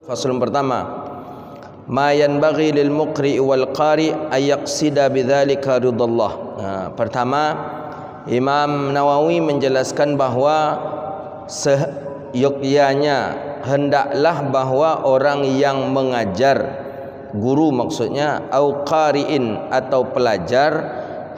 Faslun pertama, ma yanbaghi lil muqri wal qari ay yaqsida bidzalika ridallah. Pertama, Imam Nawawi menjelaskan bahawa seyogyanya hendaklah bahawa orang yang mengajar, guru maksudnya, au qari'in atau pelajar,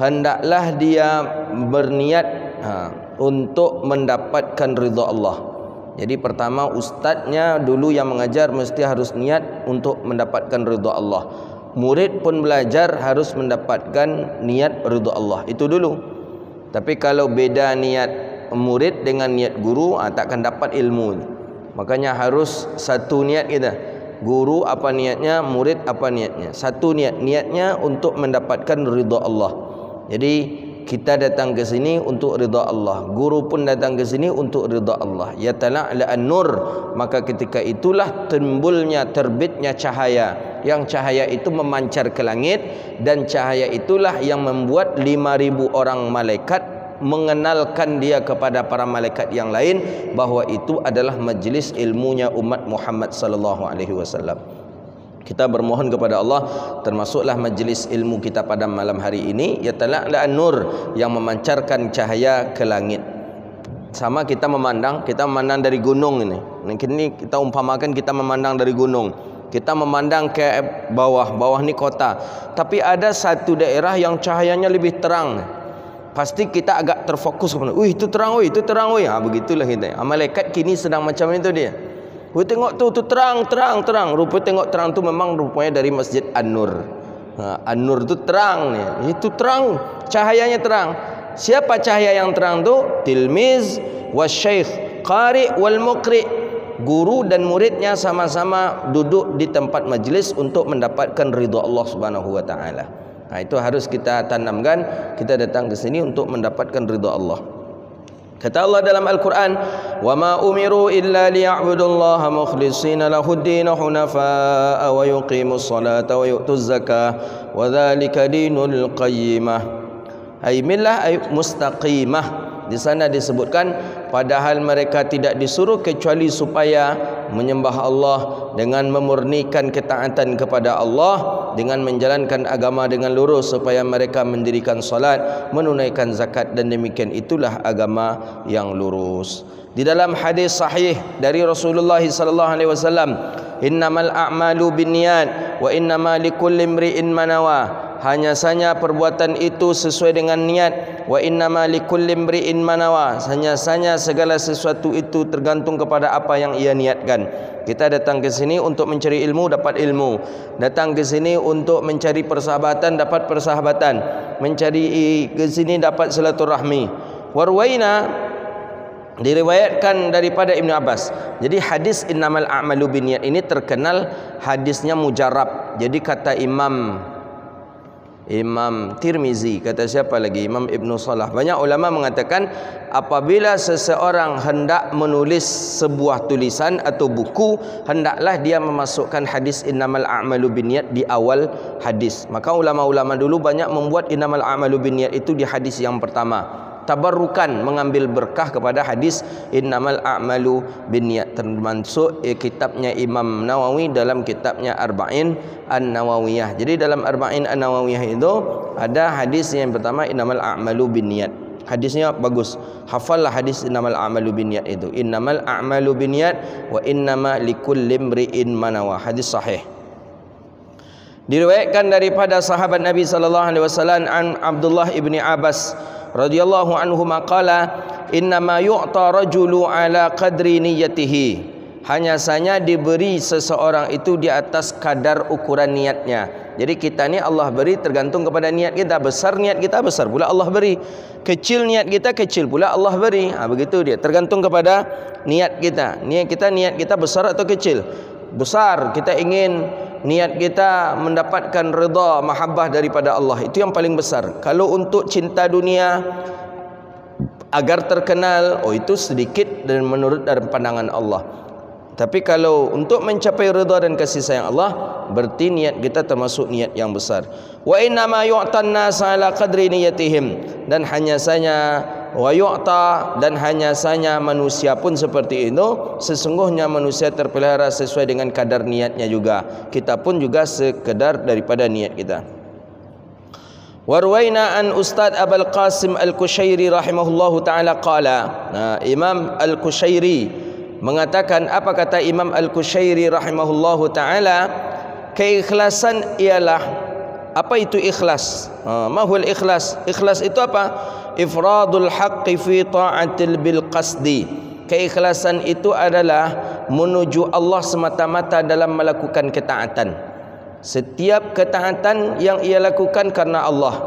hendaklah dia berniat untuk mendapatkan ridha Allah. Jadi pertama, ustaznya dulu yang mengajar mesti harus niat untuk mendapatkan ridha Allah. Murid pun belajar harus mendapatkan niat ridha Allah. Itu dulu. Tapi kalau beda niat murid dengan niat guru, takkan dapat ilmu. Makanya harus satu niat kita. Guru apa niatnya, murid apa niatnya. Satu niat. Niatnya untuk mendapatkan ridha Allah. Jadi kita datang ke sini untuk ridha Allah, guru pun datang ke sini untuk ridha Allah. Ya tala'la an-nur, maka ketika itulah timbulnya, terbitnya cahaya, yang cahaya itu memancar ke langit, dan cahaya itulah yang membuat 5.000 orang malaikat mengenalkan dia kepada para malaikat yang lain bahawa itu adalah majlis ilmunya umat Muhammad sallallahu alaihi wasallam. Kita bermohon kepada Allah, termasuklah majlis ilmu kita pada malam hari ini, ya tala'la an-nur, yang memancarkan cahaya ke langit. Sama kita memandang dari gunung ini. Ini kita umpamakan kita memandang dari gunung. Kita memandang ke bawah ni kota. Tapi ada satu daerah yang cahayanya lebih terang. Pasti kita agak terfokus kepada, itu terang, itu terang. Begitulah kita. Malaikat kini sedang macam itu dia. Tengok tu terang. Rupa tengok terang tu memang rupanya dari Masjid An-Nur. An-Nur tu terang ni. Itu terang, cahayanya terang. Siapa cahaya yang terang tu? Tilmiz wasyaikh, qari wal muqri. Guru dan muridnya sama-sama duduk di tempat majlis untuk mendapatkan ridha Allah Subhanahu wa taala. Itu harus kita tanamkan. Kita datang ke sini untuk mendapatkan ridha Allah. Kata Allah dalam Al-Quran, وَمَا أُمِرُوا إِلَّا لِيَعْبُدُوا اللَّهَ مُخْلِصِينَ لَهُ الدِّينَ حُنَفَاءَ وَيُقِيمُوا الصَّلَاةَ وَيُؤْتُوا الزَّكَاةَ وَذَلِكَ دِينُ الْقَيِّمَةِ. Ay millah ay mustaqimah. Di sana disebutkan, padahal mereka tidak disuruh kecuali supaya menyembah Allah dengan memurnikan ketaatan kepada Allah, dengan menjalankan agama dengan lurus, supaya mereka mendirikan salat, menunaikan zakat, dan demikian itulah agama yang lurus. Di dalam hadis sahih dari Rasulullah sallallahu alaihi wasallam, innamal a'malu binniyat wa innamal likulli imri'in ma nawa. Hanya saja perbuatan itu sesuai dengan niat. Wa innama likulli imri'in ma nawa. Hanya saja segala sesuatu itu tergantung kepada apa yang ia niatkan. Kita datang ke sini untuk mencari ilmu, dapat ilmu. Datang ke sini untuk mencari persahabatan, dapat persahabatan. Mencari ke sini dapat silaturahmi. Warwaina, diriwayatkan daripada Ibnu Abbas. Jadi hadis innamal a'malu binniyat ini terkenal hadisnya mujarab. Jadi kata Imam Tirmizi, kata siapa lagi? Imam Ibn Salah. Banyak ulama mengatakan apabila seseorang hendak menulis sebuah tulisan atau buku, hendaklah dia memasukkan hadis innamal a'malu binniyat di awal hadis. Maka ulama-ulama dulu banyak membuat innamal a'malu binniyat itu di hadis yang pertama. Tabarrukan, mengambil berkah kepada hadis innamal a'malu binniyat, termasuk kitabnya Imam Nawawi dalam kitabnya Arba'in An-Nawawiyah. Jadi dalam Arba'in An-Nawawiyah itu ada hadis yang pertama innamal a'malu binniyat. Hadisnya bagus. Hafallah hadis innamal a'malu binniyat itu. Innamal a'malu binniyat wa innama likulli imri'in ma nawa. Hadis sahih. Diriwayatkan daripada sahabat Nabi sallallahu alaihi wasallam an Abdullah ibni Abbas radhiyallahu anhu maqala innama yu'ta rajulu ala qadri niyyatihi. Hanya saja diberi seseorang itu di atas kadar ukuran niatnya. Jadi kita ni Allah beri tergantung kepada niat kita. Besar niat kita, besar pula Allah beri. Kecil niat kita, kecil pula Allah beri. Begitu dia, tergantung kepada niat kita. Niat kita besar atau kecil? Besar, kita ingin niat kita mendapatkan redha, mahabbah daripada Allah. Itu yang paling besar. Kalau untuk cinta dunia agar terkenal, itu sedikit dan menurut dari pandangan Allah. Tapi kalau untuk mencapai redha dan kasih sayang Allah, berarti niat kita termasuk niat yang besar. Wa inna ma yu'tan nas ala qadri niyatihim. Dan hanya saja wa yu'ta, dan hanya saja manusia pun seperti itu. Sesungguhnya manusia terpelihara sesuai dengan kadar niatnya juga. Kita pun juga sekedar daripada niat kita. Warwaina an Ustaz Abul Qasim Al-Kushairi rahimahullahu ta'ala qala. Imam Al-Kushairi mengatakan, apa kata Imam Al-Kushairi rahimahullahu ta'ala? Keikhlasan ialah, apa itu ikhlas? Mahul ikhlas? Ikhlas itu apa? Ifradul haqqi fi ta'atil bil qasdi. Keikhlasan itu adalah menuju Allah semata-mata dalam melakukan ketaatan. Setiap ketaatan yang ia lakukan karena Allah,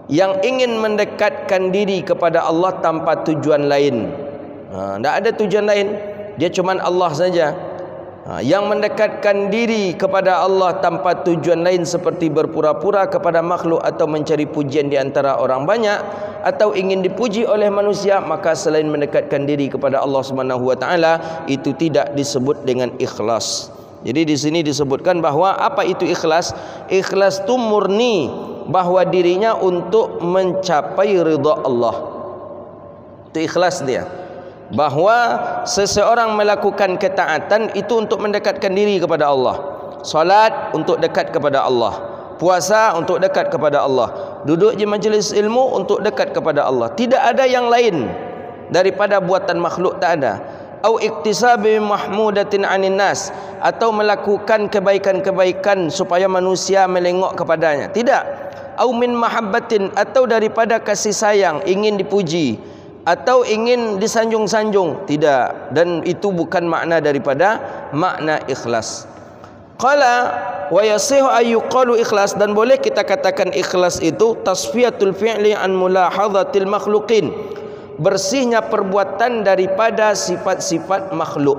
yang ingin mendekatkan diri kepada Allah tanpa tujuan lain. Tidak ada tujuan lain, dia cuma Allah saja. Yang mendekatkan diri kepada Allah tanpa tujuan lain seperti berpura-pura kepada makhluk atau mencari pujian di antara orang banyak atau ingin dipuji oleh manusia, maka selain mendekatkan diri kepada Allah Subhanahu wa taala, itu tidak disebut dengan ikhlas. Jadi di sini disebutkan bahwa apa itu ikhlas? Ikhlas itu murni bahwa dirinya untuk mencapai ridha Allah. Itu ikhlas dia. Bahwa seseorang melakukan ketaatan itu untuk mendekatkan diri kepada Allah. Salat untuk dekat kepada Allah. Puasa untuk dekat kepada Allah. Duduk di majlis ilmu untuk dekat kepada Allah. Tidak ada yang lain daripada buatan makhluk, tak ada. Au iktisabi mahmudatin anin nas, atau melakukan kebaikan-kebaikan supaya manusia melengok kepadanya. Tidak. Au min mahabbatin, atau daripada kasih sayang, ingin dipuji atau ingin disanjung-sanjung. Tidak. Dan itu bukan makna daripada makna ikhlas. Qala wa yasihu ayyuqalu ikhlas, dan boleh kita katakan ikhlas itu tasfiyatul fi'li an mulahadhatil makhluqin, bersihnya perbuatan daripada sifat-sifat makhluk.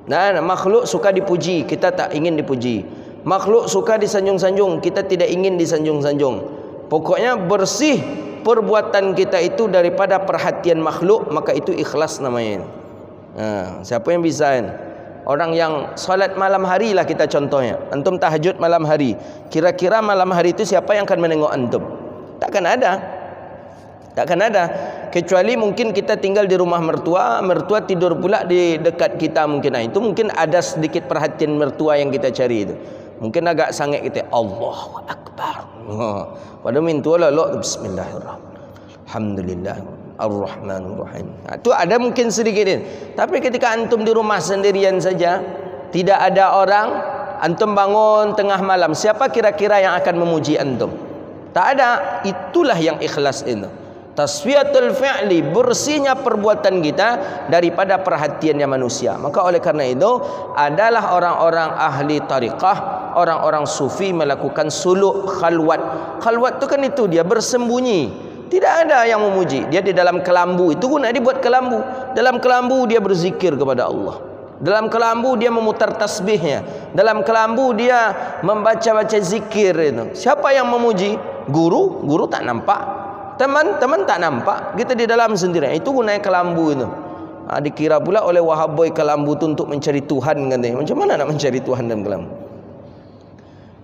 Nah, makhluk suka dipuji, kita tak ingin dipuji. Makhluk suka disanjung-sanjung, kita tidak ingin disanjung-sanjung. Pokoknya bersih perbuatan kita itu daripada perhatian makhluk, maka itu ikhlas namanya. Siapa yang bisa kan? Orang yang salat malam hari lah kita contohnya. Antum tahajud malam hari. Kira-kira malam hari itu siapa yang akan menengok antum? Takkan ada. Takkan ada. Kecuali mungkin kita tinggal di rumah mertua, mertua tidur pula di dekat kita mungkin. Itu mungkin ada sedikit perhatian mertua yang kita cari itu. Mungkin agak sangat kita Allahu Akbar. Pada mintu lah bismillahirrahmanirrahim. Alhamdulillah Ar-Rahmanir-Rahim. Itu ada mungkin sedikit ini. Tapi ketika antum di rumah sendirian saja, tidak ada orang, antum bangun tengah malam, siapa kira-kira yang akan memuji antum? Tak ada. Itulah yang ikhlas itu. Tasfiyatul fi'li, bersihnya perbuatan kita daripada perhatiannya manusia. Maka oleh karena itu adalah orang-orang ahli tariqah, orang-orang sufi melakukan suluk khalwat. Khalwat itu kan itu dia bersembunyi. Tidak ada yang memuji. Dia di dalam kelambu, itu guna dia buat kelambu. Dalam kelambu dia berzikir kepada Allah. Dalam kelambu dia memutar tasbihnya. Dalam kelambu dia membaca-baca zikir itu. Siapa yang memuji? Guru? Guru tak nampak. Teman-teman tak nampak. Kita di dalam sendiri. Itu gunanya kelambu itu. Dikira pula oleh Wahaboy kelambu itu untuk mencari Tuhan katanya. Macam mana nak mencari Tuhan dalam kelambu?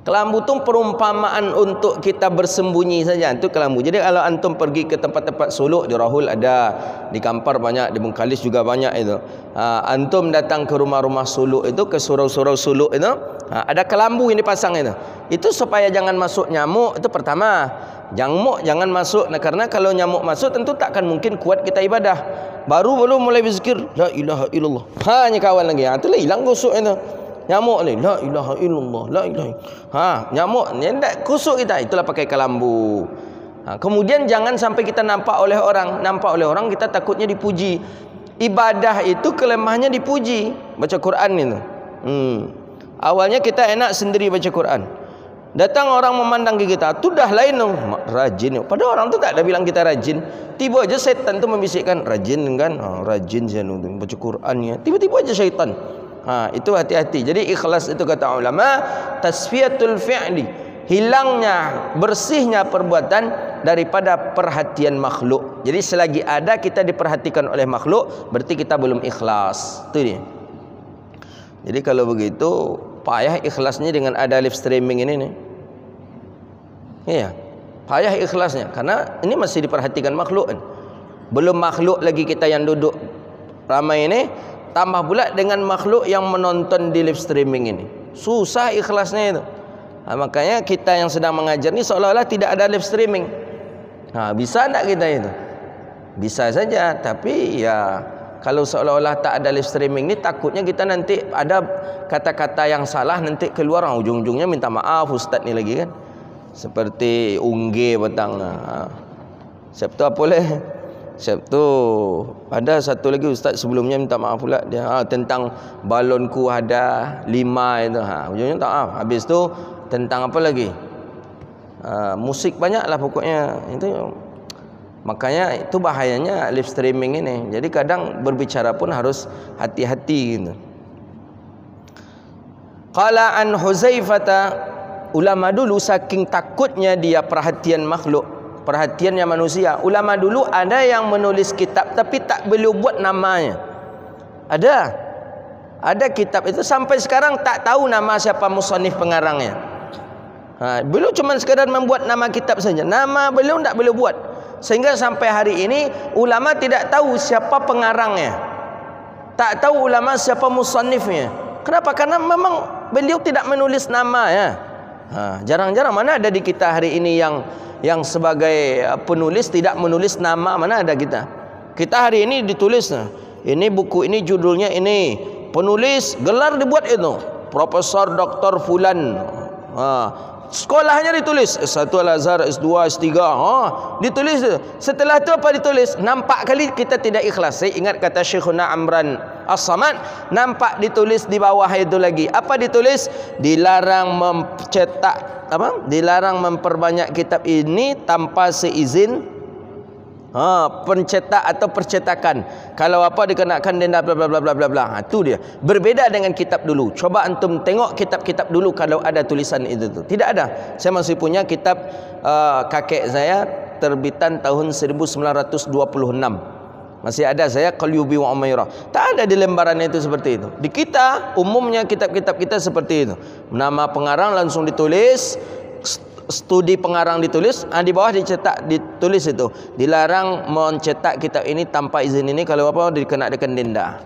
Kelambu itu perumpamaan untuk kita bersembunyi saja. Itu kelambu. Jadi kalau antum pergi ke tempat-tempat suluk, di Rahul ada, di Kampar banyak, di Bengkalis juga banyak itu. Antum datang ke rumah-rumah suluk itu, ke surau-surau suluk itu, ada kelambu yang dipasang itu. Itu supaya jangan masuk nyamuk. Itu pertama. Nyamuk jangan masuk. Nah, karena kalau nyamuk masuk tentu takkan mungkin kuat kita ibadah. Baru mulai berzikir la ilaha illallah. Hanya kawan lagi. Itulah hilang kusuk itu. Nyamuk ni la ilaha illallah, la ilaha. Nyamuk ni tak kusuk kita. Itulah pakai kelambu. Kemudian jangan sampai kita nampak oleh orang. Nampak oleh orang kita takutnya dipuji. Ibadah itu kelemahannya dipuji. Baca Quran itu. Awalnya kita enak sendiri baca Quran. Datang orang memandang kita, tu dah lain tu, rajin. Padahal orang tu tak ada bilang kita rajin. Tiba aja setan tu membisikkan, rajin kan? Rajin saya baca Qurannya. Tiba-tiba aja syaitan. Itu hati-hati. Jadi ikhlas itu kata ulama, tasfiyatul fi'li, hilangnya, bersihnya perbuatan daripada perhatian makhluk. Jadi selagi ada kita diperhatikan oleh makhluk, berarti kita belum ikhlas. Itu dia. Jadi kalau begitu payah ikhlasnya dengan ada live streaming ini nih. Iya, payah ikhlasnya karena ini masih diperhatikan makhluk kan. Belum makhluk lagi kita yang duduk ramai ini, tambah pula dengan makhluk yang menonton di live streaming ini. Susah ikhlasnya itu. Makanya kita yang sedang mengajar ni seolah-olah tidak ada live streaming. Bisa tak kita itu? Bisa saja, tapi ya kalau seolah-olah tak ada live streaming ni, takutnya kita nanti ada kata-kata yang salah, nanti keluar ujung-ujungnya minta maaf ustaz ni lagi kan. Seperti ungge petang. Sabtu apa boleh? Sabtu ada satu lagi ustaz sebelumnya minta maaf pula dia tentang balonku ada 5 itu. Ujungnya tak maaf. Habis tu tentang apa lagi? Musik banyaklah pokoknya itu. Makanya itu bahayanya live streaming ini. Jadi kadang berbicara pun harus hati-hati gitu. Qala an Huzaifata, ulama dulu saking takutnya dia perhatian makhluk, perhatiannya manusia. Ulama dulu ada yang menulis kitab tapi tak boleh buat namanya. Ada kitab itu sampai sekarang tak tahu nama siapa musannif pengarangnya. Beliau cuma sekadar membuat nama kitab saja. Nama beliau tak boleh buat. Sehingga sampai hari ini ulama tidak tahu siapa pengarangnya. Tak tahu ulama siapa musannifnya. Kenapa? Karena memang beliau tidak menulis nama ya. Jarang-jarang mana ada di kita hari ini yang sebagai penulis tidak menulis nama, mana ada kita. Kita hari ini ditulis, ini buku ini judulnya ini, penulis gelar dibuat itu, Profesor Dr. Fulan. Sekolahnya ditulis S1 Al-Azhar, S2, S3, ditulis. Setelah itu apa ditulis? Nampak kali kita tidak ikhlas. Saya ingat kata Syekhuna Amran As-Samad, nampak ditulis di bawah itu lagi. Apa ditulis? Dilarang mencetak dilarang memperbanyak kitab ini tanpa seizin pencetak atau percetakan. Kalau apa dikenakan denda bla bla bla bla bla bla. Itu dia. Berbeda dengan kitab dulu. Coba antum tengok kitab-kitab dulu kalau ada tulisan itu tu. Tidak ada. Saya masih punya kitab kakek saya terbitan tahun 1926. Masih ada saya Qalyubi wa Umairah. Tak ada di lembaran itu seperti itu. Di kita umumnya kitab-kitab kita seperti itu. Nama pengarang langsung ditulis, studi pengarang ditulis, di bawah ditulis itu dilarang mencetak kitab ini tanpa izin ini, kalau apa dikenakan denda.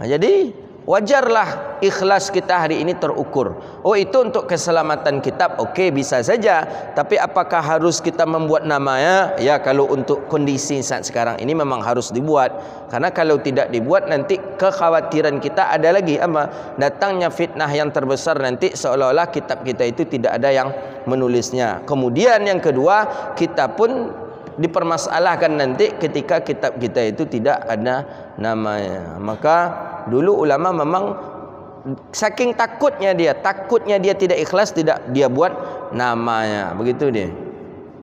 Jadi wajarlah ikhlas kita hari ini terukur. Itu untuk keselamatan kitab, okey, bisa saja. Tapi apakah harus kita membuat namanya? Ya, kalau untuk kondisi saat sekarang ini memang harus dibuat. Karena kalau tidak dibuat nanti kekhawatiran kita ada lagi datangnya fitnah yang terbesar nanti seolah-olah kitab kita itu tidak ada yang menulisnya. Kemudian yang kedua, kita pun dipermasalahkan nanti ketika kitab kita itu tidak ada namanya. Maka dulu ulama memang saking takutnya dia tidak ikhlas, tidak dia buat namanya. Begitu dia.